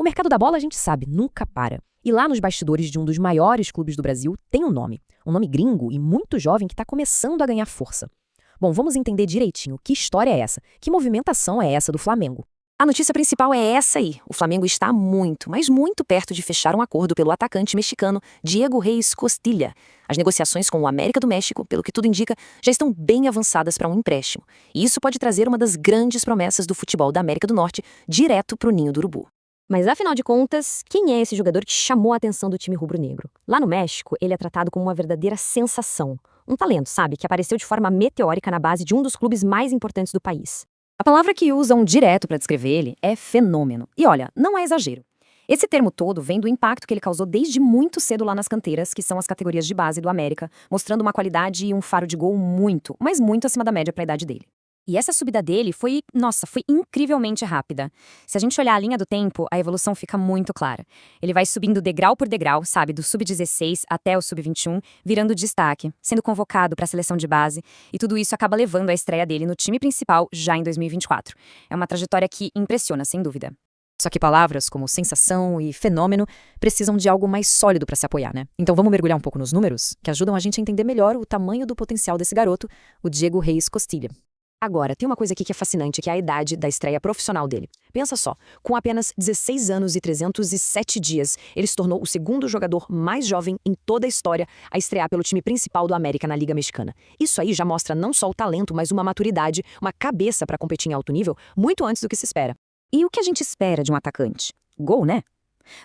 O mercado da bola, a gente sabe, nunca para. E lá nos bastidores de um dos maiores clubes do Brasil tem um nome gringo e muito jovem que está começando a ganhar força. Bom, vamos entender direitinho que história é essa, que movimentação é essa do Flamengo. A notícia principal é essa aí. O Flamengo está muito, mas muito perto de fechar um acordo pelo atacante mexicano Diego Reis Costilla. As negociações com o América do México, pelo que tudo indica, já estão bem avançadas para um empréstimo. E isso pode trazer uma das grandes promessas do futebol da América do Norte direto para o ninho do urubu. Mas afinal de contas, quem é esse jogador que chamou a atenção do time rubro-negro? Lá no México, ele é tratado como uma verdadeira sensação. Um talento, sabe, que apareceu de forma meteórica na base de um dos clubes mais importantes do país. A palavra que usam direto para descrever ele é fenômeno. E olha, não é exagero. Esse termo todo vem do impacto que ele causou desde muito cedo lá nas canteiras, que são as categorias de base do América, mostrando uma qualidade e um faro de gol muito, mas muito acima da média para a idade dele. E essa subida dele foi incrivelmente rápida. Se a gente olhar a linha do tempo, a evolução fica muito clara. Ele vai subindo degrau por degrau, sabe, do sub-16 até o sub-21, virando destaque, sendo convocado para a seleção de base, e tudo isso acaba levando a estreia dele no time principal já em 2024. É uma trajetória que impressiona, sem dúvida. Só que palavras como sensação e fenômeno precisam de algo mais sólido para se apoiar, né? Então vamos mergulhar um pouco nos números, que ajudam a gente a entender melhor o tamanho do potencial desse garoto, o Diego Reis Costilla. Agora, tem uma coisa aqui que é fascinante, que é a idade da estreia profissional dele. Pensa só, com apenas 16 anos e 307 dias, ele se tornou o segundo jogador mais jovem em toda a história a estrear pelo time principal do América na Liga Mexicana. Isso aí já mostra não só o talento, mas uma maturidade, uma cabeça para competir em alto nível, muito antes do que se espera. E o que a gente espera de um atacante? Gol, né?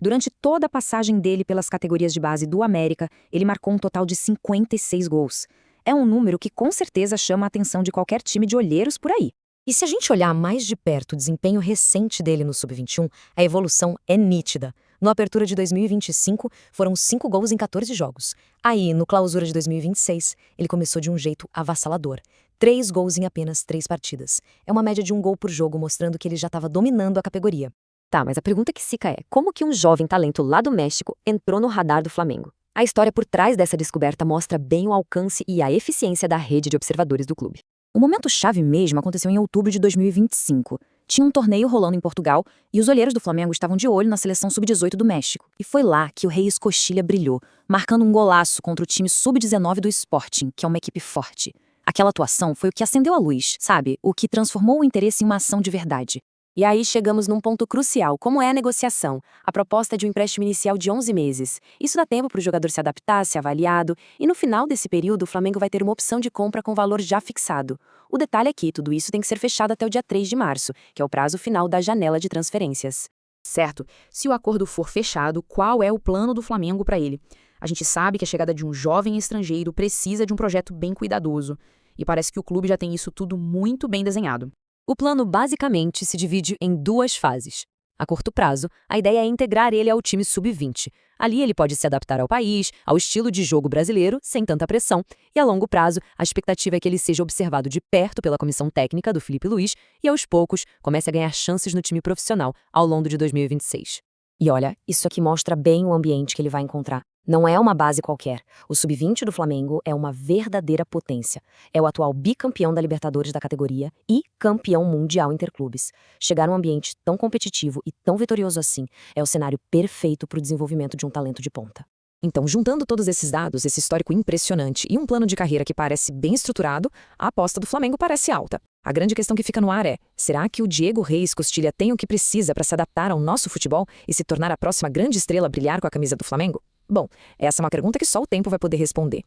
Durante toda a passagem dele pelas categorias de base do América, ele marcou um total de 56 gols. É um número que com certeza chama a atenção de qualquer time de olheiros por aí. E se a gente olhar mais de perto o desempenho recente dele no Sub-21, a evolução é nítida. No Apertura de 2025, foram 5 gols em 14 jogos. Aí, no Clausura de 2026, ele começou de um jeito avassalador. 3 gols em apenas 3 partidas. É uma média de 1 gol por jogo, mostrando que ele já estava dominando a categoria. Tá, mas a pergunta que fica é, como que um jovem talento lá do México entrou no radar do Flamengo? A história por trás dessa descoberta mostra bem o alcance e a eficiência da rede de observadores do clube. O momento-chave mesmo aconteceu em outubro de 2025. Tinha um torneio rolando em Portugal e os olheiros do Flamengo estavam de olho na seleção sub-18 do México. E foi lá que o Reis Costilla brilhou, marcando um golaço contra o time sub-19 do Sporting, que é uma equipe forte. Aquela atuação foi o que acendeu a luz, sabe? O que transformou o interesse em uma ação de verdade. E aí chegamos num ponto crucial, como é a negociação. A proposta é de um empréstimo inicial de 11 meses. Isso dá tempo para o jogador se adaptar, ser avaliado, e no final desse período o Flamengo vai ter uma opção de compra com valor já fixado. O detalhe é que tudo isso tem que ser fechado até o dia 3 de março, que é o prazo final da janela de transferências. Certo. Se o acordo for fechado, qual é o plano do Flamengo para ele? A gente sabe que a chegada de um jovem estrangeiro precisa de um projeto bem cuidadoso. E parece que o clube já tem isso tudo muito bem desenhado. O plano basicamente se divide em 2 fases. A curto prazo, a ideia é integrar ele ao time sub-20. Ali ele pode se adaptar ao país, ao estilo de jogo brasileiro, sem tanta pressão. E a longo prazo, a expectativa é que ele seja observado de perto pela comissão técnica do Felipe Luiz e, aos poucos, comece a ganhar chances no time profissional ao longo de 2026. E olha, isso aqui mostra bem o ambiente que ele vai encontrar. Não é uma base qualquer. O sub-20 do Flamengo é uma verdadeira potência. É o atual bicampeão da Libertadores da categoria e campeão mundial interclubes. Chegar num ambiente tão competitivo e tão vitorioso assim é o cenário perfeito para o desenvolvimento de um talento de ponta. Então, juntando todos esses dados, esse histórico impressionante e um plano de carreira que parece bem estruturado, a aposta do Flamengo parece alta. A grande questão que fica no ar é, será que o Diego Reis Costilla tem o que precisa para se adaptar ao nosso futebol e se tornar a próxima grande estrela a brilhar com a camisa do Flamengo? Bom, essa é uma pergunta que só o tempo vai poder responder.